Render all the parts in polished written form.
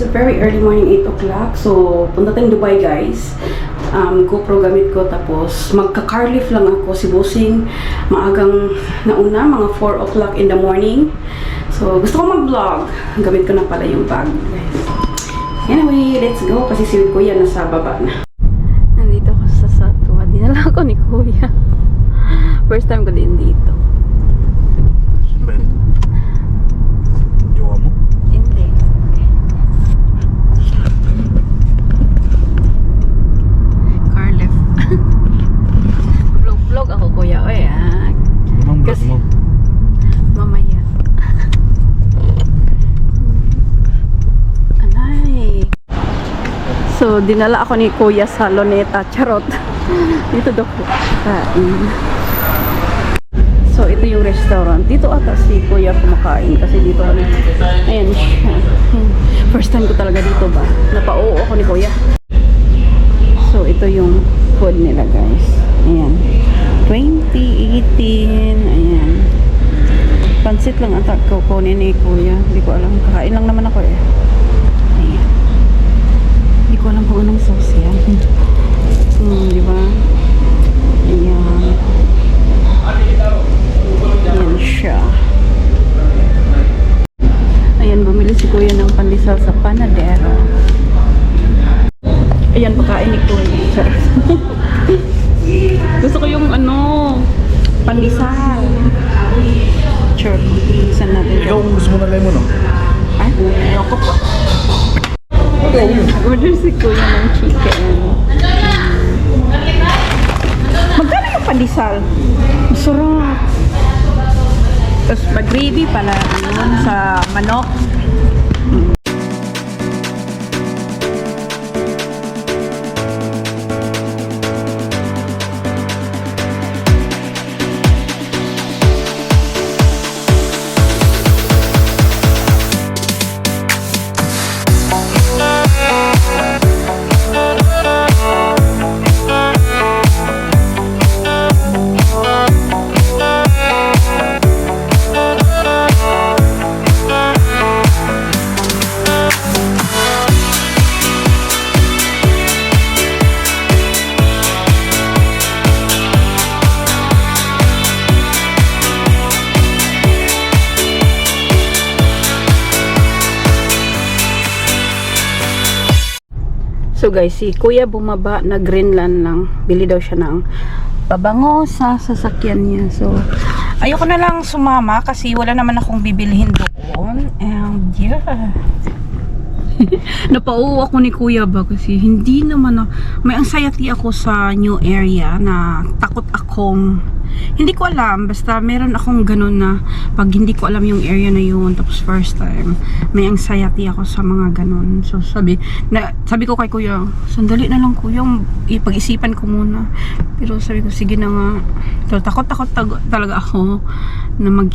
It's a very early morning, 8 o'clock. So, punta tayong Dubai, guys. GoPro gamit ko. Tapos, magka-car lift lang ako. Si Bossing, maagang nauna, mga 4 o'clock in the morning. So, gusto ko mag-vlog. Gamit ko na pala yung bag, guys. Anyway, let's go. Kasi si Kuya nasa baba na. Nandito ako sa Satwa. Dinala ko ni Kuya. First time ko din dito. Jowa mo? Hindi. Car lift. Vlog ako, Kuya. Oy, Kasi mo. Mamaya. Anay. So, dinala ako ni Kuya sa Luneta. Charot. Dito daw po. So, ito yung restaurant. Dito ata si Kuya kumakain kasi dito kami. Ayan siya. First time ko talaga dito ba? Napauo ako ni Kuya. So, ito yung food nila, guys. Ayan. 2018. Ayan. Pansit lang ata kukunin ni Kuya. Hindi ko alam. Kakain lang naman ako eh. Ayan. Hindi ko alam kung anong sauce yan. Di ba? Ayan. Ayan siya. Ayan, bumili si Kuya ng pandesal sa Panadero. Ayan, pagkain ni Kuya. Gusto ko yung pandesal. Sure. Saan natin? Ikaw gusto mo na lemon, no? Ay, ayoko pa. Order si Kuya ng chicken. Magkano yung pandesal? Masarap. Tapos mag-gravy pala yun sa manok. So guys, si Kuya bumaba na Greenland lang. Bili daw siya ng pabango sa sasakyan niya. So, ayoko na lang sumama kasi wala naman akong bibilihin doon. And yeah. Napauwa ako ni Kuya ba kasi hindi naman may anxiety ako sa new area na takot akong hindi ko alam, basta meron akong ganun na pag hindi ko alam yung area na yun tapos first time, may anxiety ako sa mga ganun. So sabi ko kay Kuya, sandali na lang Kuya, ipag-isipan ko muna. Pero sabi ko, sige na nga. So takot talaga ako na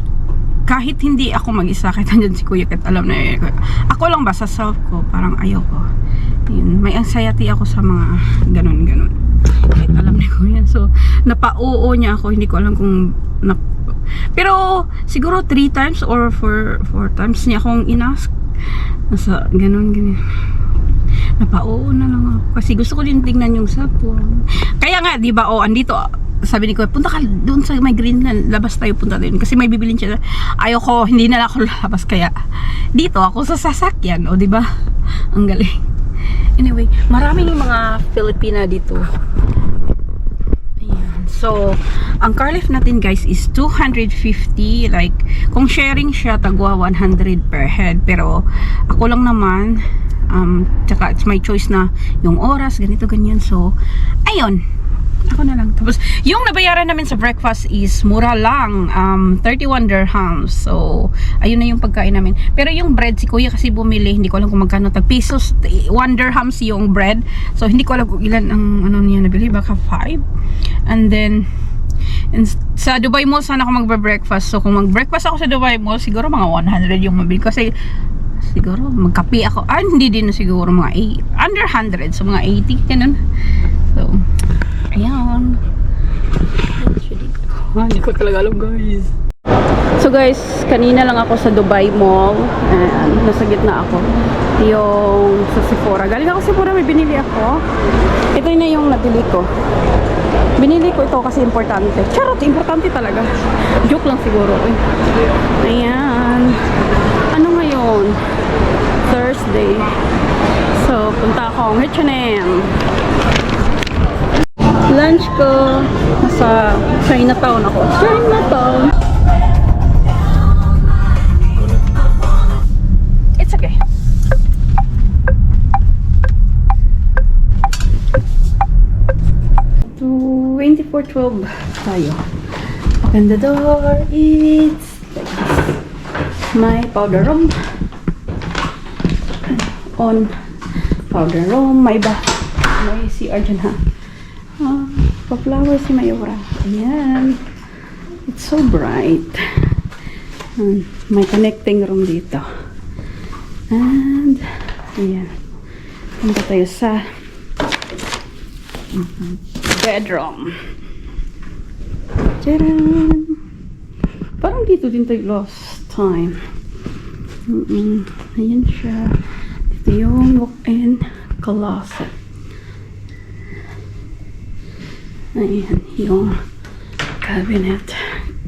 kahit hindi ako mag-isa, kahit andyan si Kuya, kahit alam na ako lang ba sa self ko, parang ayoko. Yun, may anxiety ako sa mga ganun-ganun. Kahit alam ni Kuya. So, napa-oo niya ako. Hindi ko alam kung pero, siguro 3 times or 4 times niya akong inask. Nasa, ganun. Napa-oo na lang ako. Kasi gusto ko din tingnan yung sapon. Kaya nga, di ba, andito, sabi ni Kuya, punta ka doon sa may Greenland, labas tayo, punta din kasi may bibilin siya. Ayoko, hindi na ako lalabas, kaya dito ako sa sasakyan, o di ba? Ang galing. Anyway, maraming mga Filipina dito. Ayan. So, ang car lift natin guys is 250, like kung sharing siya tagwa 100 per head, pero ako lang naman tsaka it's my choice na yung oras, ganito ganyan. So, ayun. Ako na lang. Tapos, yung nabayaran namin sa breakfast is mura lang. 31 dirhams. So, ayun na yung pagkain namin. Pero yung bread, si Kuya kasi bumili. Hindi ko alam kung magkano. Tag pesos, 1 dirhams yung bread. So, hindi ko alam kung ilan ang niya nabili. Baka 5. And then, sa Dubai Mall sana ako magbe-breakfast. So, kung mag-breakfast ako sa Dubai Mall, siguro mga 100 yung mabili. Kasi, siguro magkape ako. Hindi din siguro mga under 100. So, mga 80. Ganun. So, ayan. Hindi ko talaga alam guys. So guys, kanina lang ako sa Dubai Mall. And nasa gitna ako. Yung sa Sephora. Galing ako sa Sephora, may binili ako. Ito na yung nabili ko. Binili ko ito kasi importante. Charot, importante talaga. Joke lang siguro. Ayan. Ano ngayon? Thursday. So, punta akong H&M. Lunch ko. Nasa Chinatown ako. Chinatown. It's okay. To 2412 tayo. Open the door. It's like this. My powder room. On powder room. May CR dyan ha. Pa-flower si Mayora. Ayan. It's so bright. May connecting room dito. And, ayan. Punta tayo sa bedroom. Tcharan! Parang dito din tayo last time. Ayan siya. Dito yung walk-in closet. Ayan, yung cabinet.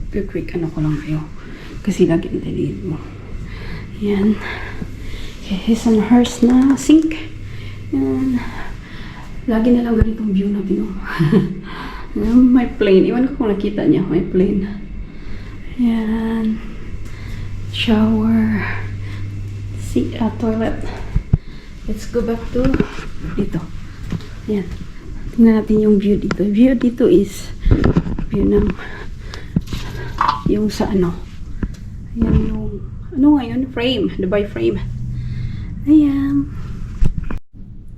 Quick, ano ko lang kayo. Kasi lagi ang dalil mo. Ayan. His and hers na sink. Ayan. Lagi na lang ganitong view na view. May plane. Iwan ko kung nakita niya. May plane. Ayan. Shower. Toilet. Let's go back to dito. Ayan. Tingnan natin yung view dito. View dito is view ng yung sa ano. Ayan yung ano ngayon? Frame. Dubai frame. Ayan.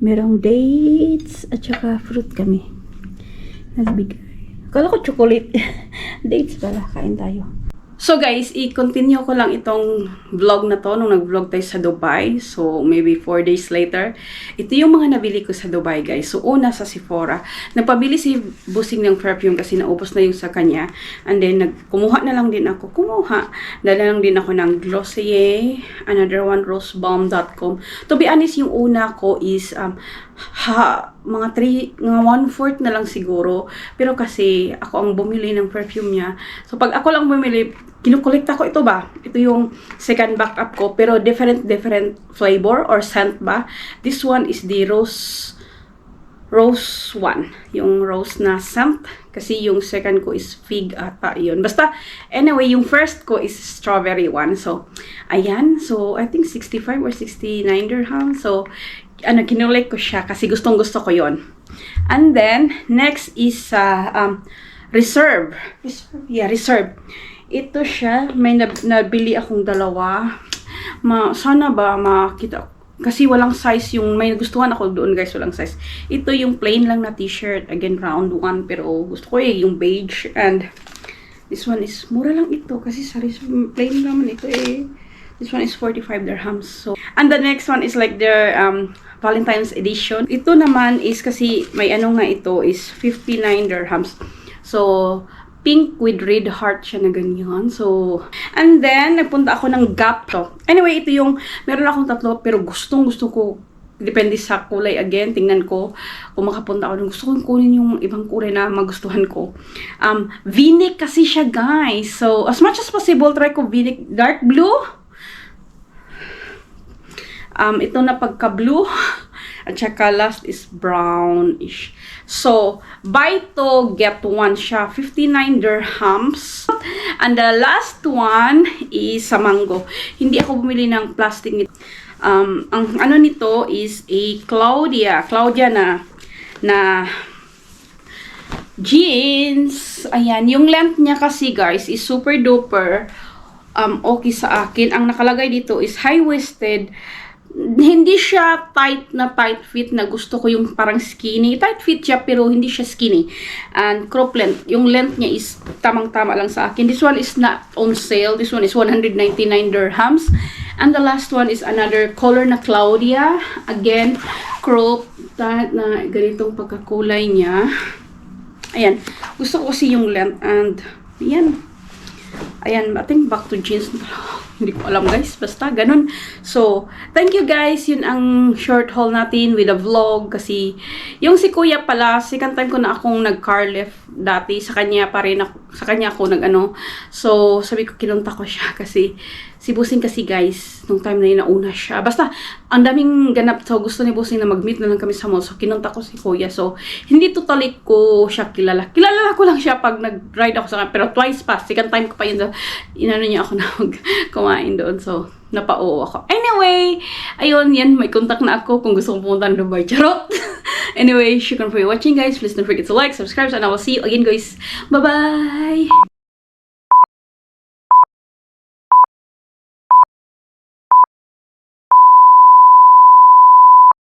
Merong dates at saka fruit kami. Nagbigay. Akala ko chocolate. Dates pala. Kain tayo. So guys, i-continue ko lang itong vlog na to nung nag-vlog tayo sa Dubai. So maybe 4 days later. Ito yung mga nabili ko sa Dubai guys. So una sa Sephora. Nagpabili si Busing ng perfume kasi naubos na yung sa kanya. And then kumuha na lang din ako. Dala lang din ako ng Glossier. Another one, rosebalm.com. To be honest, yung una ko is mga 1/4 na lang siguro. Pero kasi ako ang bumili ng perfume niya. So pag ako lang bumili, kinukolekta ko ito ba? Ito yung second backup ko. Pero different flavor or scent ba? This one is the rose one. Yung rose na scent. Kasi yung second ko is fig ata yun. Basta, anyway, yung first ko is strawberry one. So, ayan. So, I think 65 or 69 dirham. So, kinulek ko siya kasi gustong-gusto ko yon. And then, next is Reserve. Reserve. Ito siya. May nabili akong dalawa. Sana ba makita. Kasi walang size yung may nagustuhan ako doon guys. Walang size. Ito yung plain lang na t-shirt. Again, round one. Pero gusto ko yung beige. And this one is mura lang ito. Kasi sa plain naman ito eh. This one is 45 dirhams. So, and the next one is like their Valentine's edition. Ito naman is kasi may ano nga ito is 59 dirhams. So, pink with red heart siya na ganyan. So, and then, nagpunta ako ng Gap to. Anyway, ito yung, meron akong tatlo, pero gustong-gusto ko, depende sa kulay again, tingnan ko, kung makapunta ako, gusto kong kunin yung ibang kulay na magustuhan ko. V-neck kasi siya, guys. So, as much as possible, try ko V-neck dark blue. Ito na pagka-blue. At saka last is brownish. So, buy to get one siya. 59 dirhams. And the last one is sa mango. Hindi ako bumili ng plastic nito. Ang ano nito is a Claudia na jeans. Ayan. Yung length niya kasi guys is super duper okay sa akin. Ang nakalagay dito is high-waisted. Hindi siya tight fit na gusto ko yung parang skinny. Tight fit siya pero hindi siya skinny. And crop length. Yung length niya is tamang-tama lang sa akin. This one is not on sale. This one is 199 dirhams. And the last one is another color na Claudia. Again, crop na ganitong pagkakulay niya. Ayan. Gusto ko kasi yung length and ayan. Ayan, I think back to jeans. Hindi ko alam guys, basta ganun. So, thank you guys. Yun ang short haul natin with a vlog. Kasi, yung si kuya pala, second time ko na akong nag-car lift dati. Sa kanya pa rin ako, sa kanya ako nag-ano. So, sabi ko, kinunta ko siya kasi si Busing kasi guys, nung time na yun, nauna siya. Basta, ang daming ganap. So, gusto ni Busing na mag-meet na lang kami sa mall. So, kinunta ko si kuya. So, hindi totally ko siya kilala. Kilala ko lang siya pag nag-ride ako sa kanya. Pero twice pa. Second time ko pa yun. So, inano niya ako na kumain doon. So, napa-oo ako. Anyway, ayun, yan. May contact na ako kung gusto kong pumunta ng Dubai. Charot! Anyway, shukran for watching guys. Please don't forget to like, subscribe, and I will see you again guys. Bye-bye!